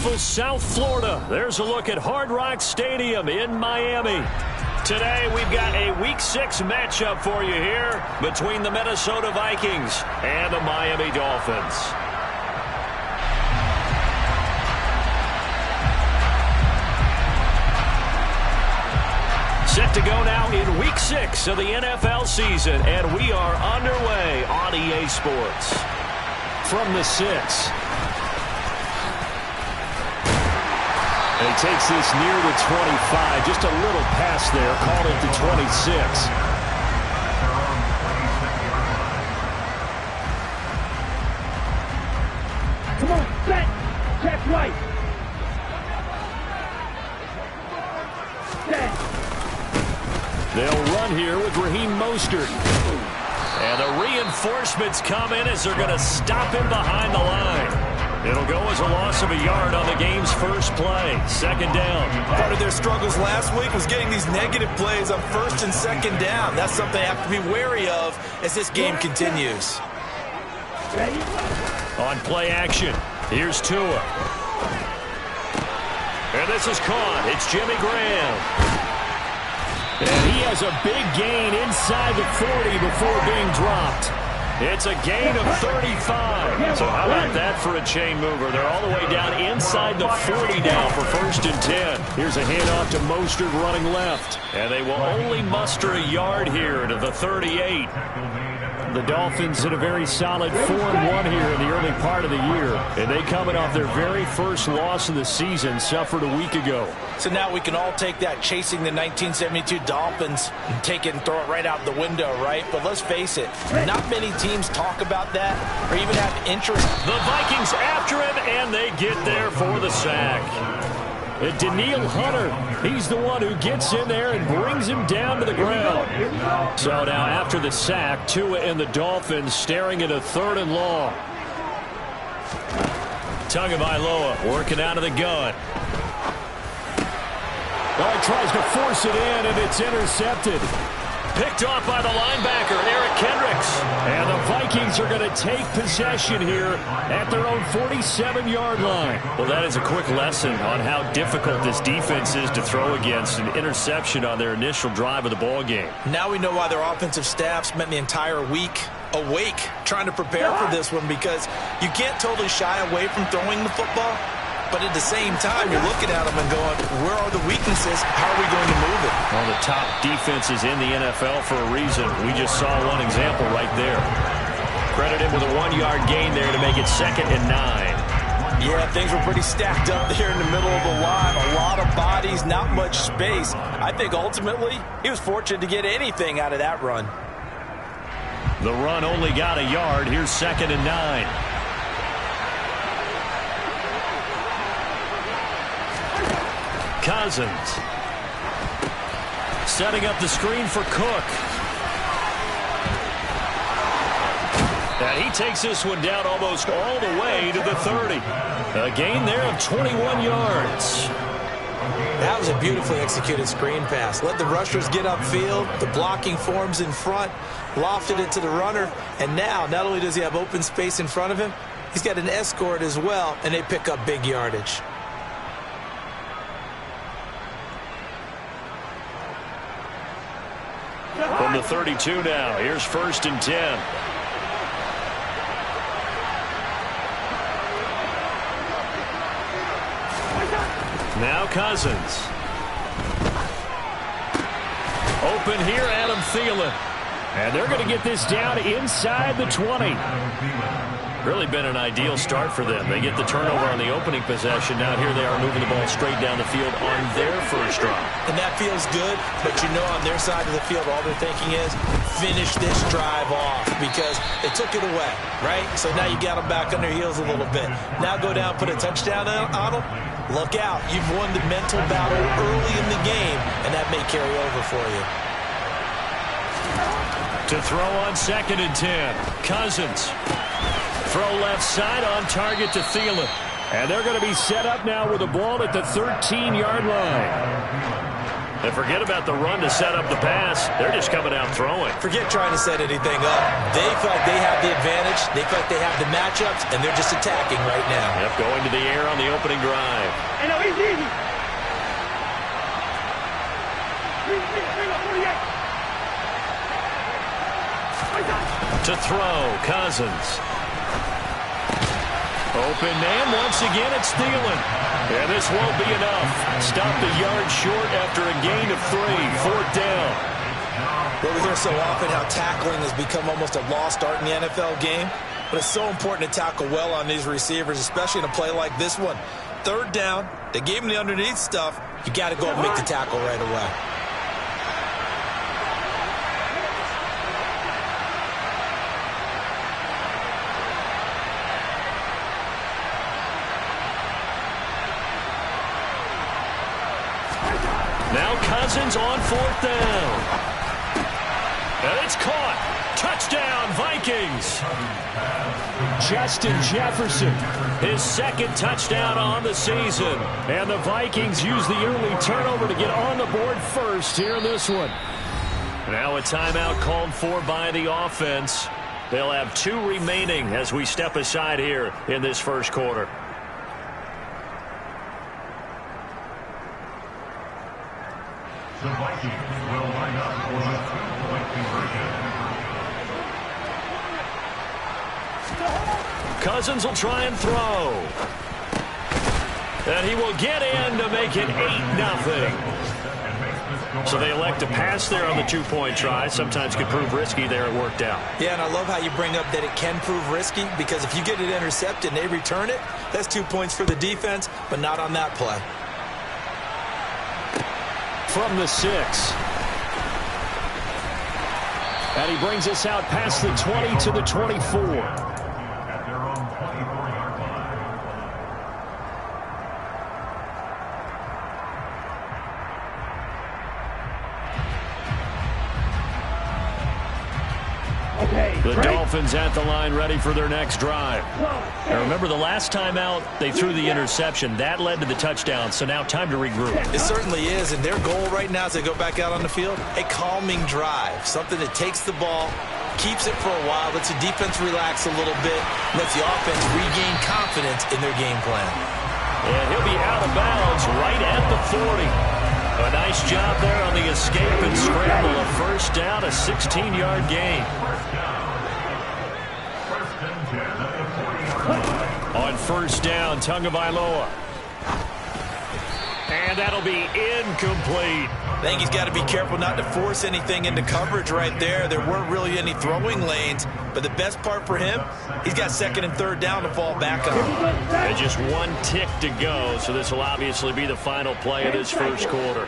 beautiful South Florida. There's a look at Hard Rock Stadium in Miami. Today we've got a Week 6 matchup for you here between the Minnesota Vikings and the Miami Dolphins. Set to go now in Week 6 of the NFL season, and we are underway on EA Sports. From the 6. And he takes this near the 25. Just a little pass there. Called it the 26. Come on, set. Check right. Set. They'll run here with Raheem Mostert. And the reinforcements come in as they're going to stop him behind the line. It'll go as a loss of a yard on the game's first play. Second down. Part of their struggles last week was getting these negative plays on first and second down. That's something they have to be wary of as this game continues. On play action, here's Tua. And this is caught. It's Jimmy Graham. And he has a big gain inside the 40 before being dropped. It's a gain of 35. So how about that for a chain mover? They're all the way down inside the 40 now for first and 10. Here's a handoff to Mostert running left. And they will only muster a yard here to the 38. The Dolphins in a very solid 4-1 here in the early part of the year. And they coming off their very first loss of the season, suffered a week ago. So now we can all take that chasing the 1972 Dolphins and take it and throw it right out the window, right? But let's face it, not many teams talk about that or even have interest. The Vikings after him, and they get there for the sack. And Daniil Hunter, he's the one who gets in there and brings him down to the ground. So now after the sack, Tua and the Dolphins staring at a 3rd and long. Tagovailoa working out of the gun. Oh, he tries to force it in, and it's intercepted. Picked off by the linebacker, Eric Kendricks. And the Vikings are going to take possession here at their own 47-yard line. Well, that is a quick lesson on how difficult this defense is to throw against. An interception on their initial drive of the ball game. Now we know why their offensive staff spent the entire week awake trying to prepare for this one, because you can't totally shy away from throwing the football. But at the same time, you're looking at them and going, where are the weaknesses? How are we going to move it? Well, the top defenses in the NFL for a reason. We just saw one example right there. Credit him with a 1-yard gain there to make it 2nd and 9. Yeah, things were pretty stacked up there in the middle of the line. A lot of bodies, not much space. I think ultimately he was fortunate to get anything out of that run. The run only got a yard. Here's 2nd and 9. Cousins setting up the screen for Cook. And he takes this one down almost all the way to the 30. A gain there of 21 yards. That was a beautifully executed screen pass. Let the rushers get upfield. The blocking forms in front. Lofted it to the runner. And now, not only does he have open space in front of him, he's got an escort as well, and they pick up big yardage. From the 32 now, here's 1st and 10. Now Cousins. Open here, Adam Thielen. And they're going to get this down inside the 20. Really been an ideal start for them. They get the turnover on the opening possession. Now here they are moving the ball straight down the field on their first drive. And that feels good, but you know on their side of the field all they're thinking is finish this drive off because they took it away, right? So now you got them back on their heels a little bit. Now go down, put a touchdown on them. Look out. You've won the mental battle early in the game, and that may carry over for you. To throw on 2nd and 10. Cousins. Throw left side on target to Thielen. And they're going to be set up now with the ball at the 13-yard line. And forget about the run to set up the pass. They're just coming out throwing. Forget trying to set anything up. They feel like they have the advantage. They feel like they have the matchups, and they're just attacking right now. Yep, going to the air on the opening drive. Hey, no, easy. To throw, Cousins. Open man, once again it's Thielen. And this won't be enough. Stopped a yard short after a gain of 3. 4th down. Well, we hear so often how tackling has become almost a lost art in the NFL game. But it's so important to tackle well on these receivers, especially in a play like this one. 3rd down, they gave him the underneath stuff. You got to go and make the tackle right away. Now Cousins on 4th down. And it's caught. Touchdown, Vikings. Justin Jefferson, his 2nd touchdown on the season. And the Vikings use the early turnover to get on the board first here in this one. Now a timeout called for by the offense. They'll have 2 remaining as we step aside here in this first quarter. The Vikings will line up for the 2-point conversion. Cousins will try and throw. And he will get in to make it 8-0. So they elect to pass there on the 2-point try. Sometimes could prove risky there. It worked out. Yeah, and I love how you bring up that it can prove risky, because if you get it intercepted and they return it, that's 2 points for the defense, but not on that play. From the 6. And he brings us out past the 20 to the 24. At their own 24-yard line. Okay. The Dolphins at the line ready for their next drive. Now remember, the last time out, they threw the interception. That led to the touchdown, so now time to regroup. It certainly is, and their goal right now as they go back out on the field, a calming drive, something that takes the ball, keeps it for a while, lets the defense relax a little bit, lets the offense regain confidence in their game plan. And he'll be out of bounds right at the 40. A nice job there on the escape and scramble. A 1st down, a 16-yard gain. On 1st down, Tagovailoa. And that'll be incomplete. I think he's got to be careful not to force anything into coverage right there. There weren't really any throwing lanes, but the best part for him, he's got 2nd and 3rd down to fall back on. And just 1 tick to go, so this will obviously be the final play of this first quarter.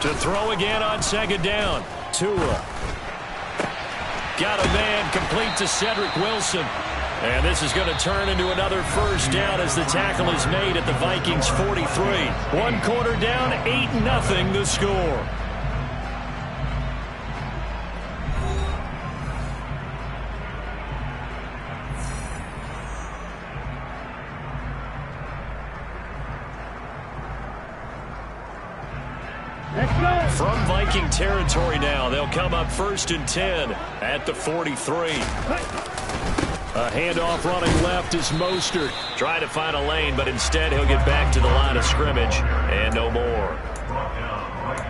To throw again on 2nd down. Tua. Got a man complete to Cedric Wilson. And this is going to turn into another 1st down as the tackle is made at the Vikings 43. 1 quarter down, 8-0 the score. From Viking territory now, they'll come up 1st and 10 at the 43. A handoff running left is Mostert. Trying to find a lane, but instead he'll get back to the line of scrimmage. And no more.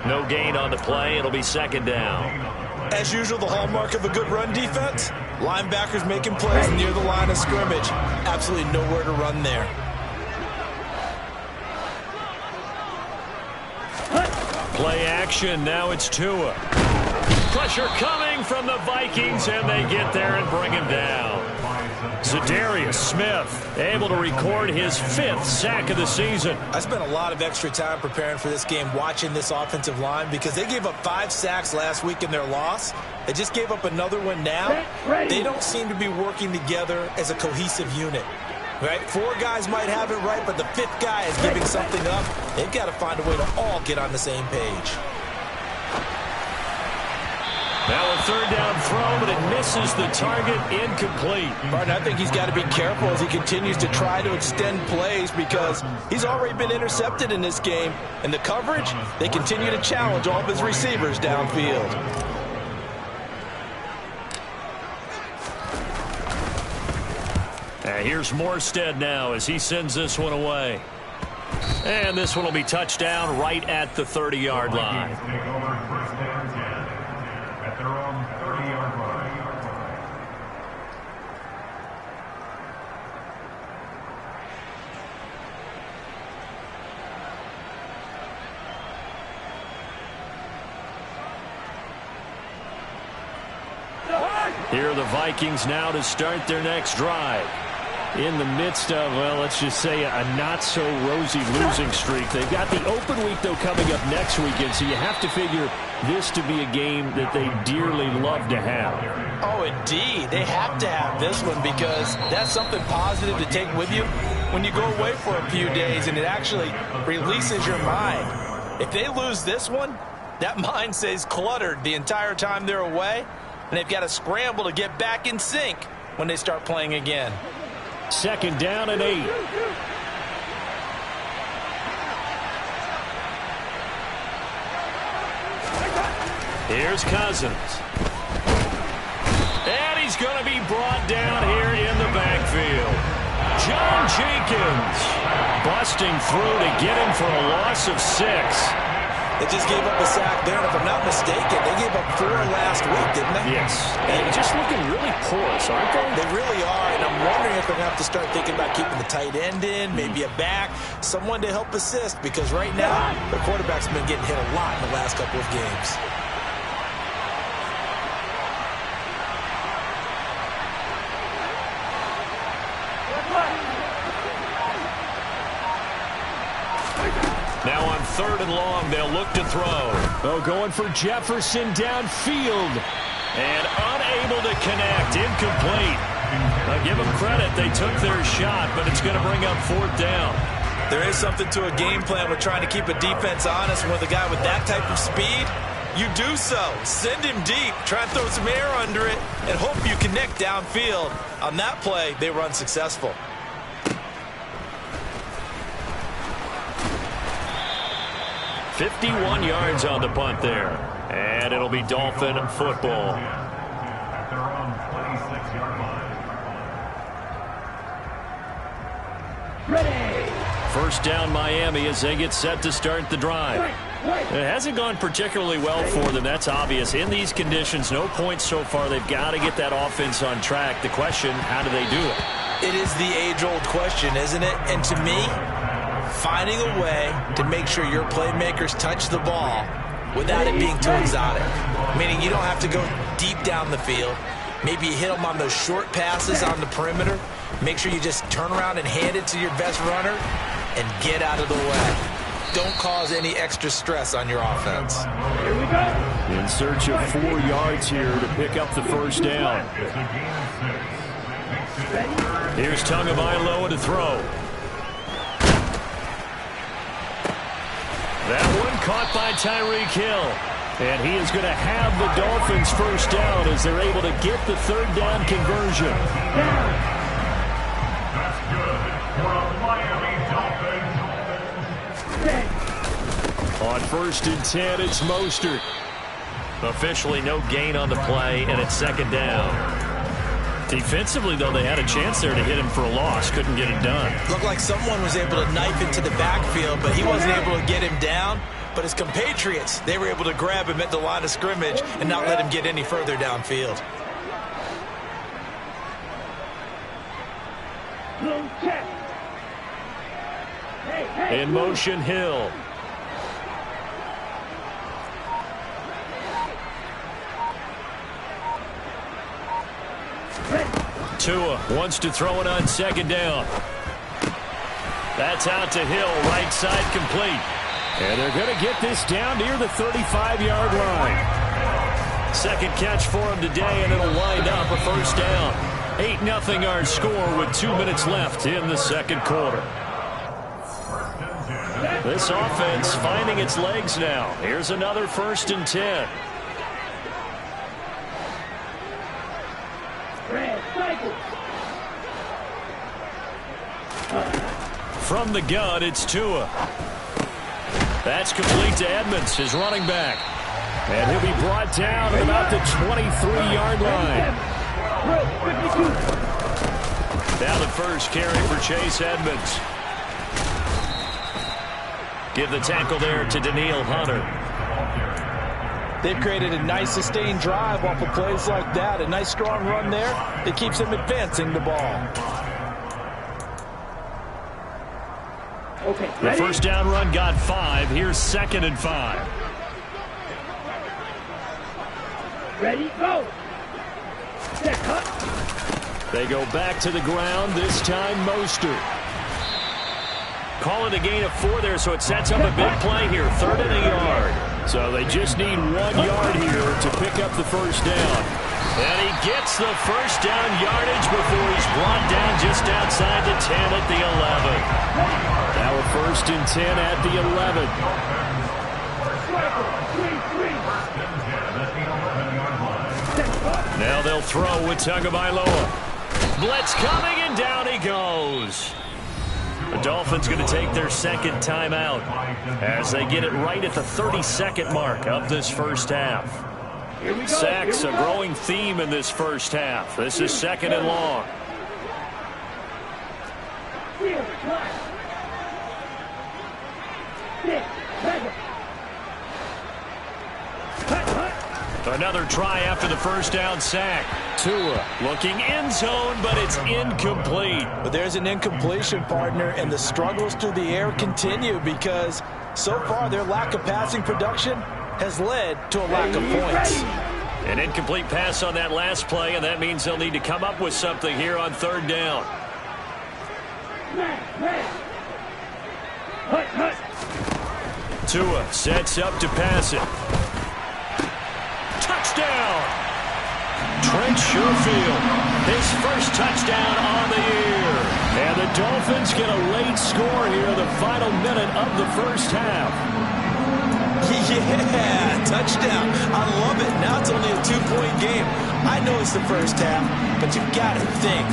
No gain on the play. It'll be 2nd down. As usual, the hallmark of a good run defense, linebackers making plays near the line of scrimmage. Absolutely nowhere to run there. Play action. Now it's Tua. Pressure coming from the Vikings, and they get there and bring him down. Zadarius Smith able to record his 5th sack of the season. I spent a lot of extra time preparing for this game, watching this offensive line, because they gave up 5 sacks last week in their loss. They just gave up another one now. They don't seem to be working together as a cohesive unit. Right? 4 guys might have it right, but the 5th guy is giving something up. They've got to find a way to all get on the same page. Now a third down throw, but it misses the target, incomplete. Martin, I think he's got to be careful as he continues to try to extend plays because he's already been intercepted in this game. And the coverage, they continue to challenge all of his receivers downfield. Here's Morstead now as he sends this one away. And this one will be touchdown right at the 30-yard line. Take over first down 10 at their own 30-yard line. Here are the Vikings now to start their next drive. In the midst of, well, let's just say a not-so-rosy losing streak. They've got the open week, though, coming up next weekend, so you have to figure this to be a game that they dearly love to have. Oh, indeed. They have to have this one because that's something positive to take with you when you go away for a few days, and it actually releases your mind. If they lose this one, that mind stays cluttered the entire time they're away, and they've got to scramble to get back in sync when they start playing again. Second down and 8. Here's Cousins. And he's going to be brought down here in the backfield. John Jenkins busting through to get him for a loss of 6. They just gave up a sack there, and if I'm not mistaken, they gave up 4 last week, didn't they? Yes. And just looking really porous, aren't they? They really are, and I'm wondering if they're going to have to start thinking about keeping the tight end in, maybe a back, someone to help assist, because right now, the quarterback's been getting hit a lot in the last couple of games. Now on third and long, they'll look to throw. Oh, going for Jefferson downfield. And unable to connect. Incomplete. Now give them credit. They took their shot, but it's going to bring up fourth down. There is something to a game plan with trying to keep a defense honest. With a guy with that type of speed, you do so. Send him deep. Try and throw some air under it and hope you connect downfield. On that play, they were unsuccessful. "51 yards on the punt there. And it'll be Dolphin football. At their own 26-yard line. Ready. First down Miami as they get set to start the drive. It hasn't gone particularly well for them. That's obvious. In these conditions, no points so far. They've got to get that offense on track. The question, how do they do it? It is the age-old question, isn't it? And to me, finding a way to make sure your playmakers touch the ball without it being too exotic. Meaning you don't have to go deep down the field. Maybe you hit them on those short passes on the perimeter. Make sure you just turn around and hand it to your best runner and get out of the way. Don't cause any extra stress on your offense. Here we go. In search of 4 yards here to pick up the first down. It's a gain of 6. Here's Tagovailoa to throw. That one caught by Tyreek Hill. And he is going to have the Dolphins first down as they're able to get the third down conversion. That's good for a Miami Dolphins. On first and 10, it's Mostert. Officially no gain on the play, and it's second down. Defensively, though, they had a chance there to hit him for a loss. Couldn't get it done. Looked like someone was able to knife into the backfield, but he wasn't able to get him down. But his compatriots, they were able to grab him at the line of scrimmage and not let him get any further downfield. In motion, Hill. Tua wants to throw it on second down. That's out to Hill, right side complete. And they're going to get this down near the 35-yard line. Second catch for him today, and it'll wind up a first down. 8-0 our score with 2 minutes left in the second quarter. This offense finding its legs now. Here's another first and 10. From the gun, it's Tua. That's complete to Edmonds, his running back. And he'll be brought down at about the 23-yard line. Now the first carry for Chase Edmonds. Give the tackle there to Danielle Hunter. They've created a nice sustained drive off of plays like that. A nice strong run there that keeps them advancing the ball. Okay, the first down run got 5. Here's 2nd and 5. Ready, go. Set, cut. They go back to the ground, this time Mostert. Call it a gain of 4 there, so it sets up a big play here. 3rd and a yard. So they just need 1 yard here to pick up the first down. And he gets the first down yardage before he's brought down just outside the 10 at the 11. Now a 1st and 10 at the 11. Now they'll throw with Tagovailoa. Blitz coming, and down he goes. The Dolphins going to take their 2nd timeout as they get it right at the 32nd mark of this first half. Sacks, a growing theme in this first half. This is 2nd and long. Another try after the first down sack. Tua looking end zone, but it's incomplete. But there's an incompletion, partner, and the struggles through the air continue because so far their lack of passing production has led to a lack of points. An incomplete pass on that last play, and that means they'll need to come up with something here on 3rd down. Tua sets up to pass it. Touchdown! Trent Sherfield, his first touchdown on the year. And the Dolphins get a late score here in the final minute of the first half. Yeah, touchdown. I love it. Now it's only a 2-point game. I know it's the first half, but you've got to think.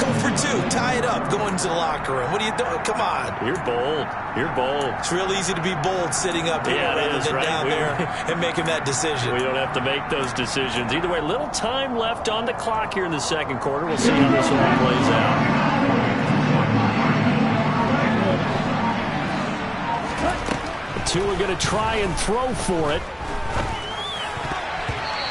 Go for 2. Tie it up. Go into the locker room. What are you doing? Come on. You're bold. You're bold. It's real easy to be bold sitting up here rather than right down there and making that decision. We don't have to make those decisions. Either way, little time left on the clock here in the 2nd quarter. We'll see how this one plays out. Two are going to try and throw for it.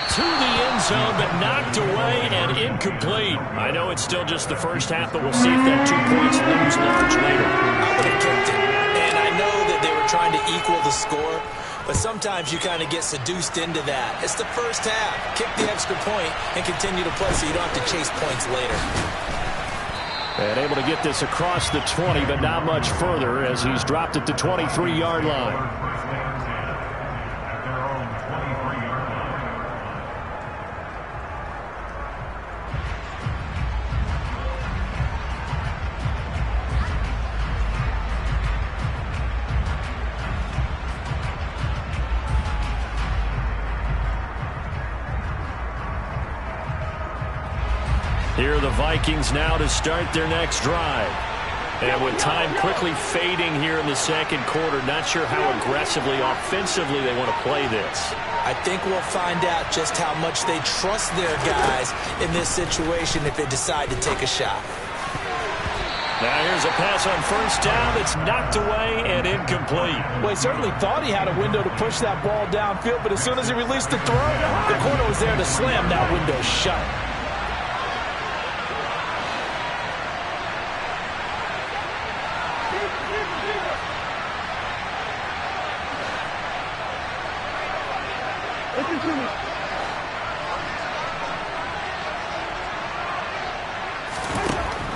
To the end zone, but knocked away and incomplete. I know it's still just the first half, but we'll see if that 2 points looms large later. I would have kicked it. And I know that they were trying to equal the score, but sometimes you kind of get seduced into that. It's the first half. Kick the extra point and continue to play so you don't have to chase points later. And able to get this across the 20, but not much further as he's dropped at the 23-yard line. Here are the Vikings now to start their next drive. And with time quickly fading here in the 2nd quarter, not sure how aggressively, offensively they want to play this. I think we'll find out just how much they trust their guys in this situation if they decide to take a shot. Now here's a pass on 1st down that's knocked away and incomplete. Well, he certainly thought he had a window to push that ball downfield, but as soon as he released the throw, the corner was there to slam that window shut.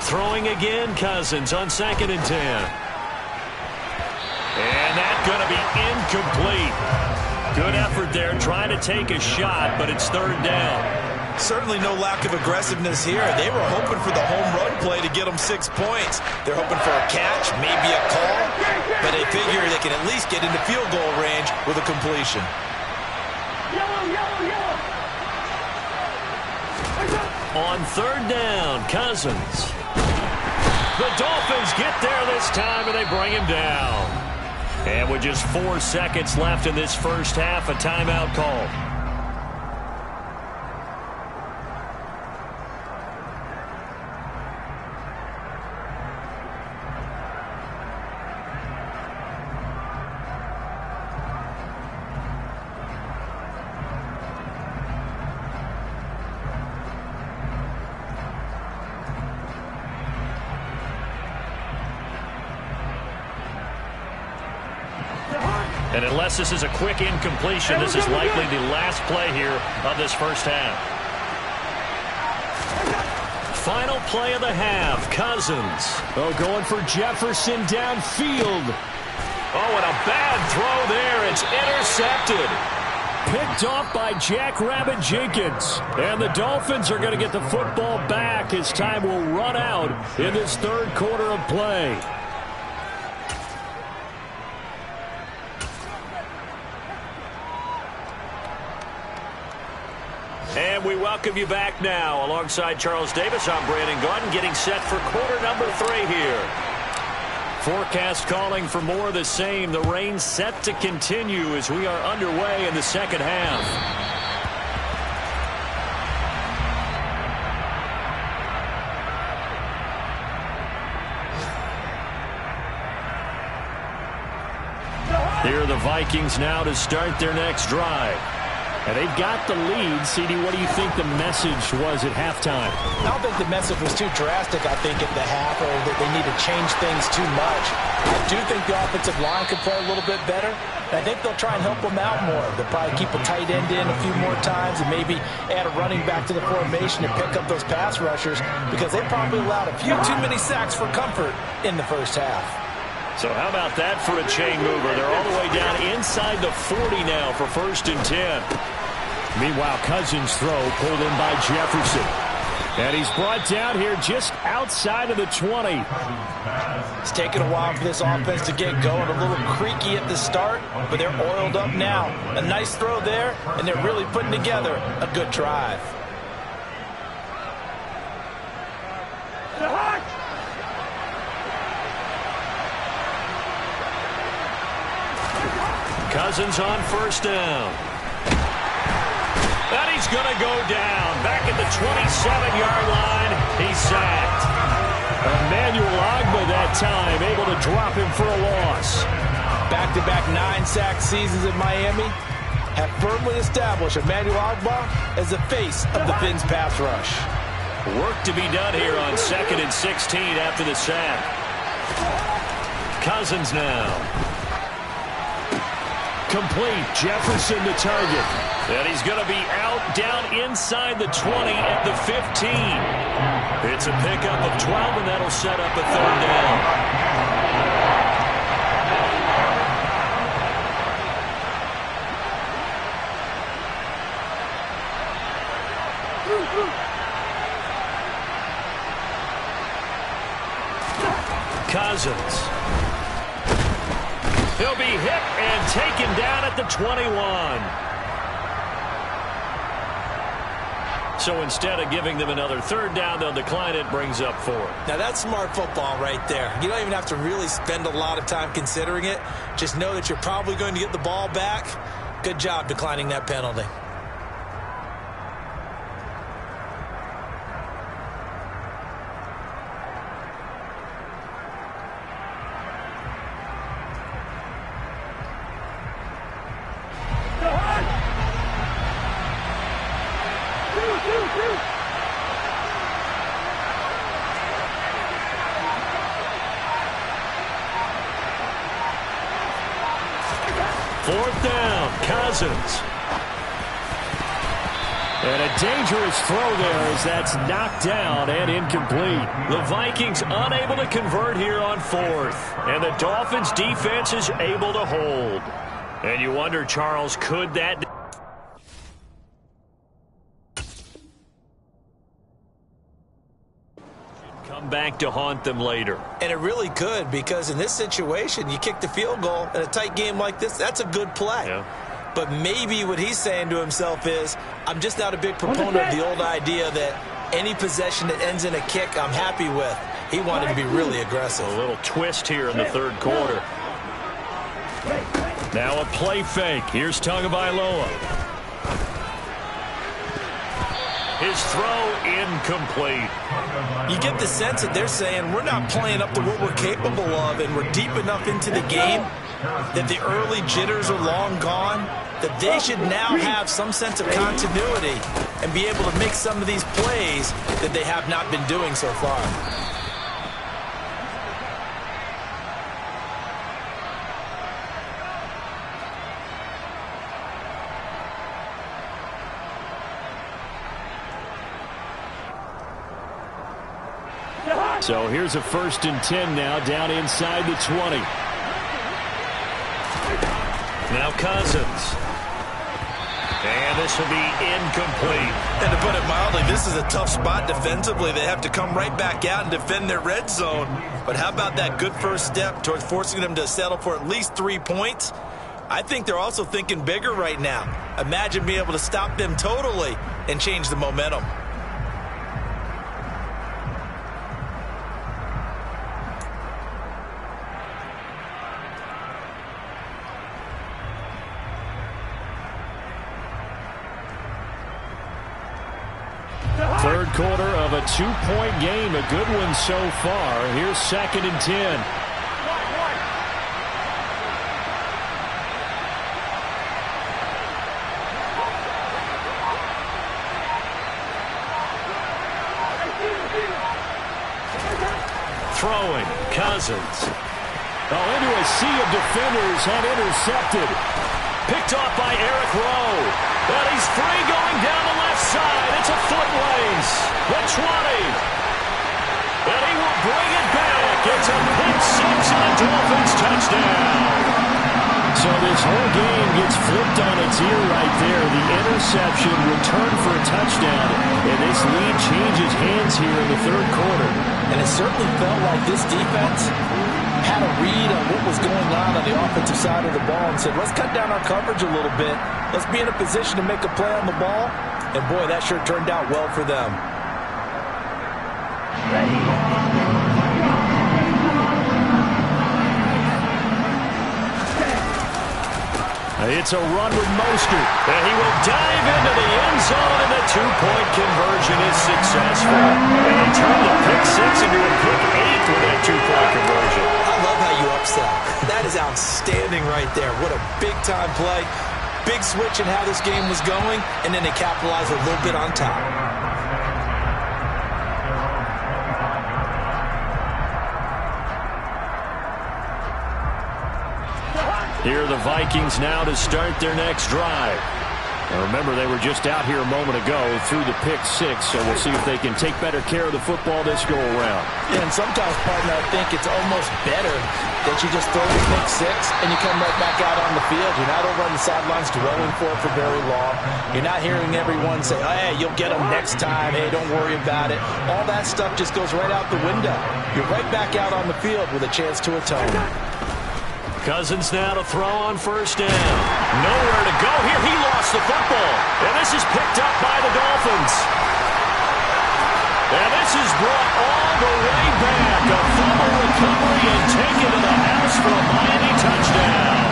Throwing again, Cousins on 2nd and 10. And that's going to be incomplete. Good effort there trying to take a shot, but it's 3rd down. Certainly no lack of aggressiveness here. They were hoping for the home run play to get them 6 points. They're hoping for a catch, maybe a call, but they figure they can at least get into field goal range with a completion. On 3rd down, Cousins. The Dolphins get there this time, and they bring him down. And with just 4 seconds left in this first half, a timeout call. And unless this is a quick incompletion, this is likely the last play here of this first half. Final play of the half, Cousins. Oh, going for Jefferson downfield. Oh, and a bad throw there. It's intercepted. Picked off by Jackrabbit Jenkins. And the Dolphins are going to get the football back as time will run out in this third quarter of play. And we welcome you back now. Alongside Charles Davis, I'm Brandon Gaudin, getting set for quarter number 3 here. Forecast calling for more of the same. The rain set to continue as we are underway in the second half. Here are the Vikings now to start their next drive. And they've got the lead. CD, what do you think the message was at halftime? I don't think the message was too drastic, I think, at the half, or that they need to change things too much. I do think the offensive line could play a little bit better. And I think they'll try and help them out more. They'll probably keep a tight end in a few more times and maybe add a running back to the formation and pick up those pass rushers, because they probably allowed a few too many sacks for comfort in the first half. So how about that for a chain mover? They're all the way down inside the 40 now for 1st and 10. Meanwhile, Cousins' throw pulled in by Jefferson. And he's brought down here just outside of the 20. It's taken a while for this offense to get going. A little creaky at the start, but they're oiled up now. A nice throw there, and they're really putting together a good drive. Cousins on 1st down. And he's going to go down. Back at the 27-yard line, he's sacked. Emmanuel Ogbah that time, able to drop him for a loss. Back-to-back 9-sack seasons in Miami have firmly established Emmanuel Ogbah as the face of the Fins pass rush. Work to be done here on 2nd and 16 after the sack. Cousins now. Complete. Jefferson the target. And he's going to be out down inside the 20 at the 15. It's a pickup of 12, and that'll set up a 3rd down. Cousins. He'll be hit and taken down at the 21. So instead of giving them another 3rd down, they'll decline it, brings up 4. Now that's smart football right there. You don't even have to really spend a lot of time considering it. Just know that you're probably going to get the ball back. Good job declining that penalty. Fourth down, Cousins. And a dangerous throw there as that's knocked down and incomplete. The Vikings unable to convert here on 4th. And the Dolphins defense is able to hold. And you wonder, Charles, could that come back to haunt them later? And it really could, because in this situation, you kick the field goal in a tight game like this, that's a good play. Yeah. But maybe what he's saying to himself is, I'm just not a big proponent of the old idea that any possession that ends in a kick I'm happy with. He wanted to be really aggressive. A little twist here in the third quarter. Now a play fake. Here's Tagovailoa. His throw incomplete. You get the sense that they're saying we're not playing up to what we're capable of, and we're deep enough into the game that the early jitters are long gone, that they should now have some sense of continuity and be able to make some of these plays that they have not been doing so far. So here's a 1st and 10 now, down inside the 20. Now Cousins. And this will be incomplete. And to put it mildly, this is a tough spot defensively. They have to come right back out and defend their red zone. But how about that good first step towards forcing them to settle for at least 3 points? I think they're also thinking bigger right now. Imagine being able to stop them totally and change the momentum. Third quarter of a 2-point game, a good one so far. Here's 2nd and 10. Throwing, Cousins. Oh, into a sea of defenders and intercepted. Picked off by Eric Rowe. But he's free going down the left side. It's a foot race. The 20. And he will bring it back. It's a pick six and a Dolphins touchdown. So this whole game gets flipped on its ear right there. The interception returned for a touchdown. And this lead changes hands here in the third quarter. And it certainly felt like this defense had a read on what was going on the offensive side of the ball and said, let's cut down our coverage a little bit. Let's be in a position to make a play on the ball. And, boy, that sure turned out well for them. It's a run with Mostert. And he will dive into the end zone, and the 2-point conversion is successful. And he turned the pick six into a pick 8 with that 2-point conversion. I love how you upsell. That is outstanding right there. What a big-time play. Big switch in how this game was going, and then they capitalized a little bit on top. Here are the Vikings now to start their next drive. Now remember, they were just out here a moment ago through the pick six, so we'll see if they can take better care of the football this go around. Yeah, and sometimes, partner, I think it's almost better that you just throw the pick six and you come right back out on the field. You're not over on the sidelines dwelling for it for very long. You're not hearing everyone say, oh, hey, you'll get them next time. Hey, don't worry about it. All that stuff just goes right out the window. You're right back out on the field with a chance to atone. Cousins now to throw on first down. Nowhere to go here. He lost the football. And this is picked up by the Dolphins. And this is brought all the way back. A fumble recovery and taken to the house for a Miami touchdown.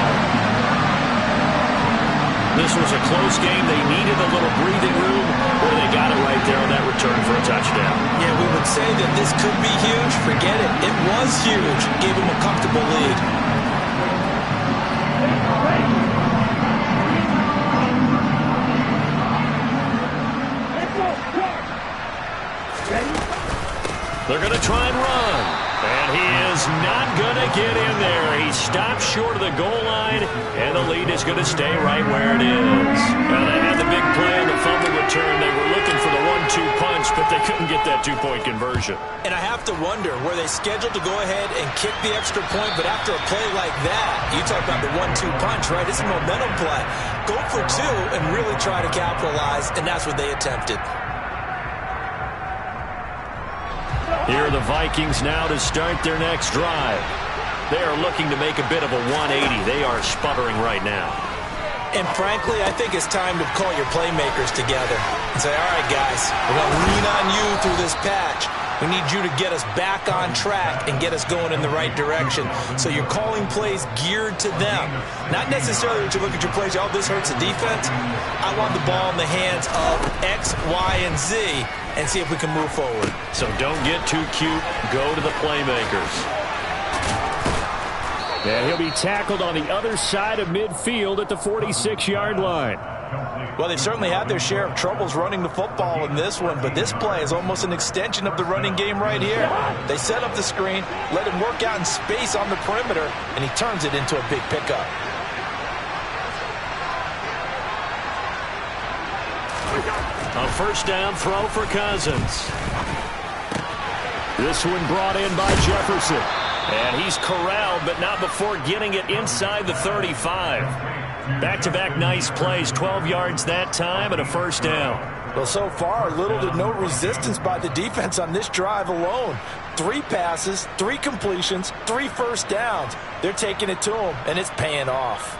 This was a close game. They needed a little breathing room, where they got it right there on that return for a touchdown. Yeah, we would say that this could be huge. Forget it. It was huge. Gave him a comfortable lead. They're going to try and run. And he is not going to get in there. He stopped short of the goal line, and the lead is going to stay right where it is. Now they had the big play on the fumble return. They were looking for the 1-2 punch, but they couldn't get that 2-point conversion. And I have to wonder, were they scheduled to go ahead and kick the extra point, but after a play like that, you talk about the 1-2 punch, right? It's a momentum play. Go for two and really try to capitalize, and that's what they attempted. Here are the Vikings now to start their next drive. They are looking to make a bit of a 180. They are sputtering right now. And frankly, I think it's time to call your playmakers together and say, all right, guys, we're going to lean on you through this patch. We need you to get us back on track and get us going in the right direction. So you're calling plays geared to them. Not necessarily that you look at your plays, oh, this hurts the defense. I want the ball in the hands of X, Y, and Z and see if we can move forward. So don't get too cute. Go to the playmakers. And he'll be tackled on the other side of midfield at the 46-yard line. Well, they've certainly had their share of troubles running the football in this one, but this play is almost an extension of the running game right here. They set up the screen, let him work out in space on the perimeter, and he turns it into a big pickup. A first down throw for Cousins. This one brought in by Jefferson. And he's corralled, but not before getting it inside the 35. Back-to-back nice plays, 12 yards that time and a first down. Well, so far, little to no resistance by the defense on this drive alone. 3 passes, 3 completions, 3 first downs. They're taking it to him, and it's paying off.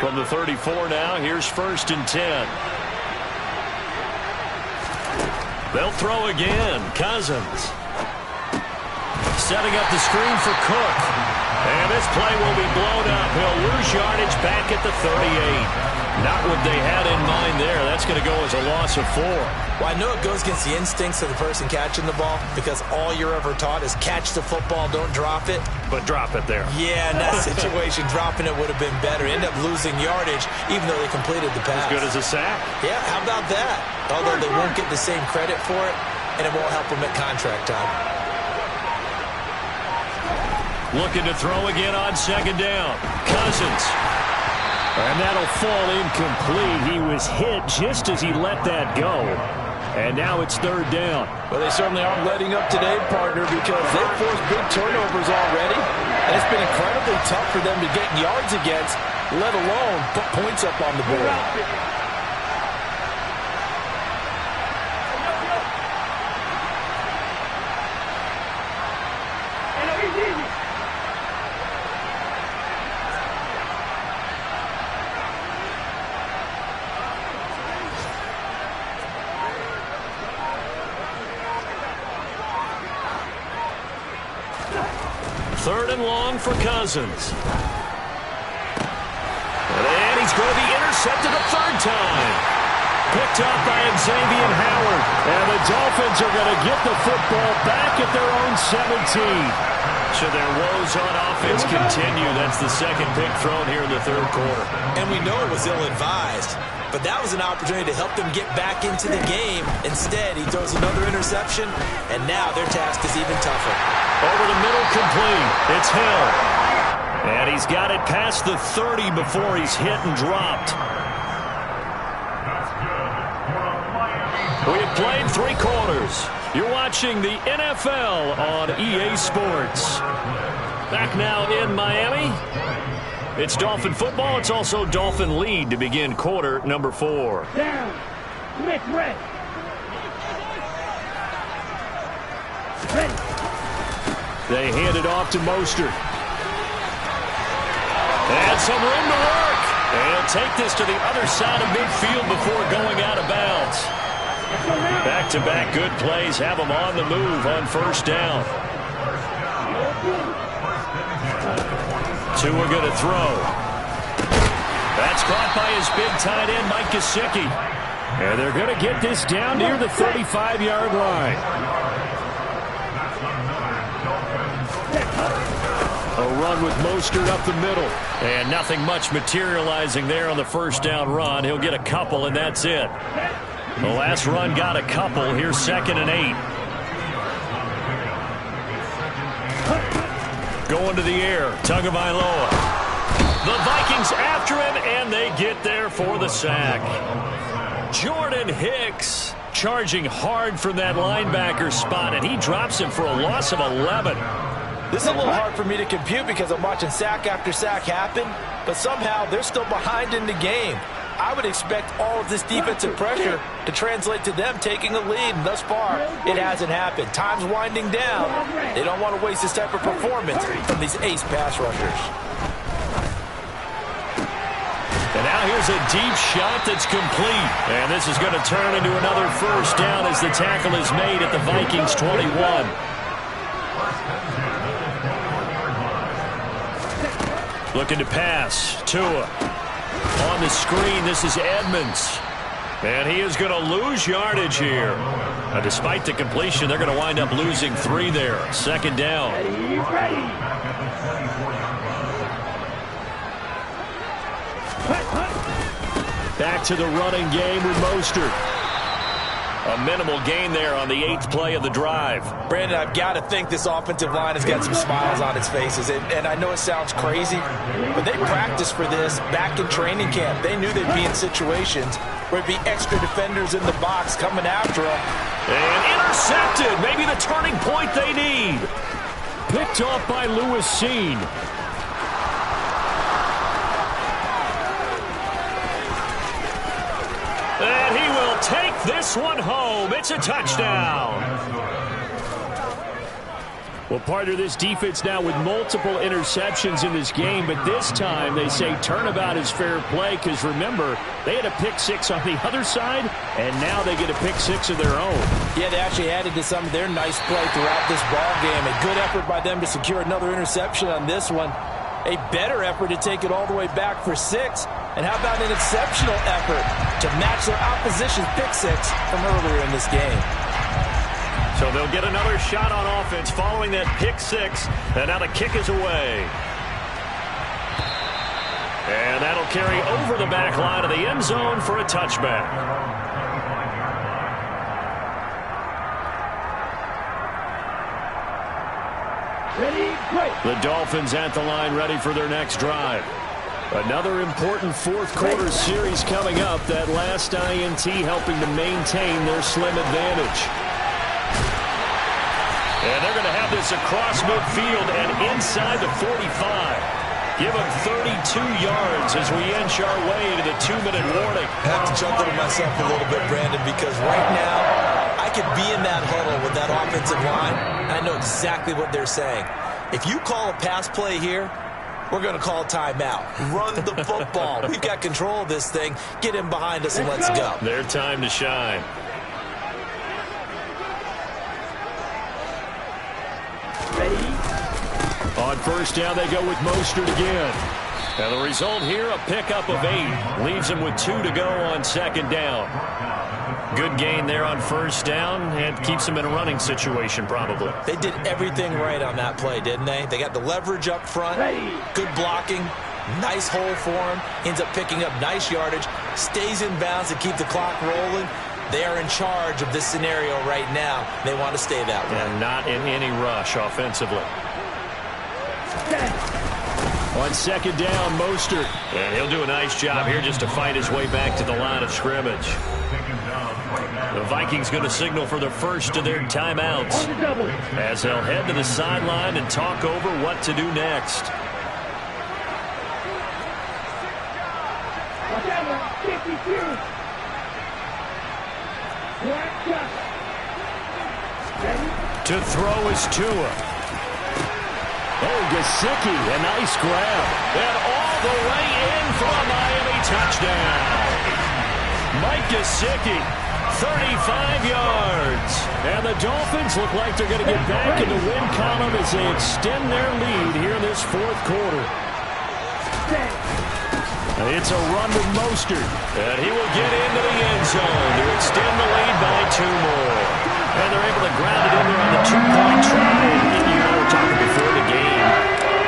From the 34 now, here's 1st and 10. They'll throw again. Cousins. Setting up the screen for Cook. And this play will be blown up. He'll lose yardage back at the 38. Not what they had in mind there. That's going to go as a loss of 4. Well, I know it goes against the instincts of the person catching the ball because all you're ever taught is catch the football, don't drop it. But drop it there. Yeah, in that situation, dropping it would have been better. End up losing yardage even though they completed the pass. As good as a sack. Yeah, how about that? Although they won't get the same credit for it, and it won't help them at contract time. Looking to throw again on 2nd down. Cousins. And that'll fall incomplete. He was hit just as he let that go. And now it's 3rd down. Well, they certainly aren't letting up today, partner, because they've forced big turnovers already. And it's been incredibly tough for them to get yards against, let alone put points up on the board. Third and long for Cousins. And he's going to be intercepted a 3rd time. Picked up by Xavier Howard. And the Dolphins are going to get the football back at their own 17. So their woes on offense continue. That's the 2nd pick thrown here in the 3rd quarter. And we know it was ill-advised. But that was an opportunity to help them get back into the game. Instead, he throws another interception, and now their task is even tougher. Over the middle, complete. It's Hill. And he's got it past the 30 before he's hit and dropped. We have played 3 quarters. You're watching the NFL on EA Sports. Back now in Miami. It's Dolphin football. It's also Dolphin lead to begin quarter number 4. Down. Miss red. Ready. They hand it off to Mostert. And some room to work. And he'll take this to the other side of midfield before going out of bounds. Back-to-back good plays have him on the move on 1st down. 2 are going to throw. That's caught by his big tight end, Mike Gesicki. And they're going to get this down near the 35-yard line. A run with Mostert up the middle. And nothing much materializing there on the 1st down run. He'll get a couple, and that's it. The last run got a couple. Here's 2nd and 8. Going to the air. Tagovailoa. The Vikings after him, and they get there for the sack. Jordan Hicks charging hard from that linebacker spot, and he drops him for a loss of 11. This is a little hard for me to compute because I'm watching sack after sack happen, but somehow they're still behind in the game. I would expect all of this defensive pressure to translate to them taking a lead, and thus far, it hasn't happened. Time's winding down. They don't want to waste this type of performance from these ace pass rushers. And now here's a deep shot that's complete. And this is going to turn into another first down as the tackle is made at the Vikings 21. Looking to pass. Tua. On the screen, this is Edmonds. And he is going to lose yardage here. Now, despite the completion, they're going to wind up losing 3 there. Second down. Back to the running game with Mostert. A minimal gain there on the 8th play of the drive. Brandon, I've got to think this offensive line has got some smiles on its faces. And I know it sounds crazy, but they practiced for this back in training camp. They knew they'd be in situations where it'd be extra defenders in the box coming after them. And intercepted. Maybe the turning point they need. Picked off by Lewis Seen. And he will take this one home. It's a touchdown. Well, partner, this defense now with multiple interceptions in this game, but this time they say turnabout is fair play because, remember, they had a pick-6 on the other side, and now they get a pick-6 of their own. Yeah, they actually added to some of their nice play throughout this ball game. A good effort by them to secure another interception on this one. A better effort to take it all the way back for 6. And how about an exceptional effort to match their opposition's pick-6 from earlier in this game? So they'll get another shot on offense following that pick-6. And now the kick is away. And that'll carry over the back line of the end zone for a touchback. Ready, great. The Dolphins at the line ready for their next drive. Another important fourth quarter series coming up. That last INT helping to maintain their slim advantage. And they're going to have this across midfield and inside the 45. Give them 32 yards as we inch our way to the 2-minute warning. I have to chuckle to myself a little bit, Brandon, because right now I could be in that huddle with that offensive line. I know exactly what they're saying. If you call a pass play here, we're going to call timeout. Run the football. We've got control of this thing. Get him behind us and let's go. Their time to shine. Ready. On first down, they go with Mostert again. And the result here, a pickup of 8. Leaves him with 2 to go on second down. Good gain there on first down and keeps him in a running situation probably. They did everything right on that play, didn't they? They got the leverage up front, good blocking, nice hole for him, ends up picking up nice yardage, stays in bounds to keep the clock rolling. They are in charge of this scenario right now. They want to stay that way. And not in any rush offensively. On second down, Mostert. And he'll do a nice job here just to fight his way back to the line of scrimmage. The Vikings going to signal for the first of their timeouts as they'll head to the sideline and talk over what to do next. To throw is Tua. Oh, Gesicki, a nice grab. And all the way in for a Miami touchdown. Mike Gesicki, 35 yards. And the Dolphins look like they're going to get back in the win column as they extend their lead here in this fourth quarter. It's a run with Mostert. And he will get into the end zone to extend the lead by 2 more. And they're able to ground it in there on the 2-point try. You know, we're talking before the game.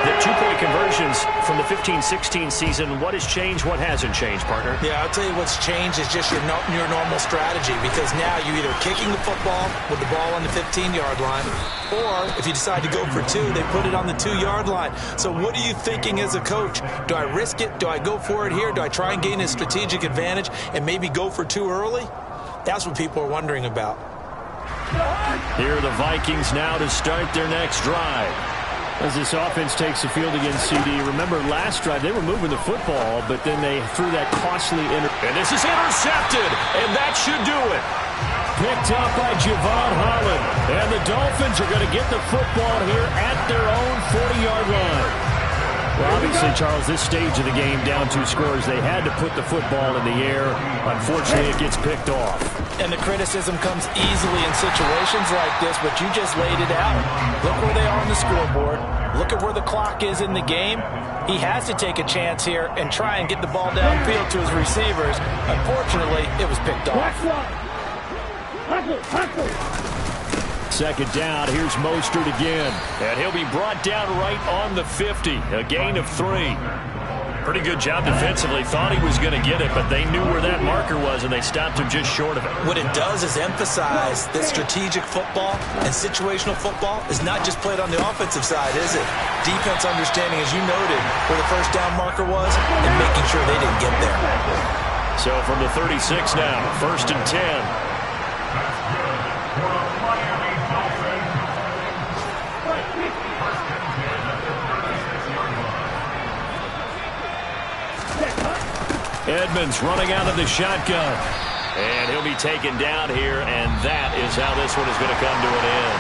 The 2-point conversions from the 15-16 season, what has changed, what hasn't changed, partner? Yeah, I'll tell you what's changed is just your normal strategy, because now you're either kicking the football with the ball on the 15-yard line, or if you decide to go for 2, they put it on the 2-yard line. So what are you thinking as a coach? Do I risk it? Do I go for it here? Do I try and gain a strategic advantage and maybe go for 2 early? That's what people are wondering about. Here are the Vikings now to start their next drive. As this offense takes the field against CD. Remember, last drive, they were moving the football, but then they threw that costly And this is intercepted, and that should do it. Picked up by Javon Holland. And the Dolphins are going to get the football here at their own 40-yard line. Well, obviously, Charles, this stage of the game, down 2 scores, they had to put the football in the air. Unfortunately, it gets picked off. And the criticism comes easily in situations like this, but you just laid it out. Look where they are on the scoreboard. Look at where the clock is in the game. He has to take a chance here and try and get the ball downfield to his receivers. Unfortunately, it was picked off. Second down, here's Mostert again. And he'll be brought down right on the 50. A gain of 3. Pretty good job defensively. Thought he was going to get it, but they knew where that marker was, and they stopped him just short of it. What it does is emphasize that strategic football and situational football is not just played on the offensive side, is it? Defense understanding, as you noted, where the first down marker was and making sure they didn't get there. So from the 36 now, 1st and 10. Edmonds running out of the shotgun. And he'll be taken down here, and that is how this one is going to come to an end.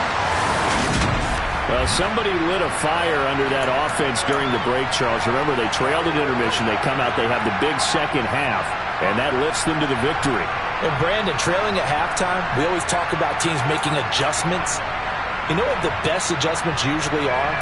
Well, somebody lit a fire under that offense during the break, Charles. Remember, they trailed at intermission. They come out, they have the big second half, and that lifts them to the victory. And Brandon, trailing at halftime, we always talk about teams making adjustments. You know what the best adjustments usually are?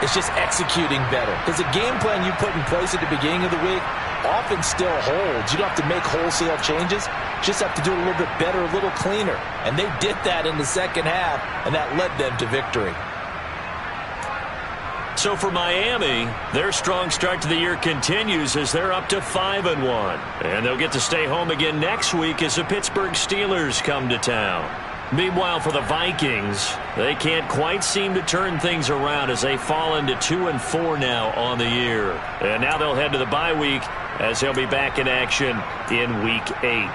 It's just executing better. Because the game plan you put in place at the beginning of the week often still holds. You don't have to make wholesale changes. Just have to do it a little bit better, a little cleaner. And they did that in the second half, and that led them to victory. So for Miami, their strong start to the year continues as they're up to 5-1. And they'll get to stay home again next week as the Pittsburgh Steelers come to town. Meanwhile, for the Vikings, they can't quite seem to turn things around as they fall into 2-4 now on the year. And now they'll head to the bye week as they'll be back in action in Week 8.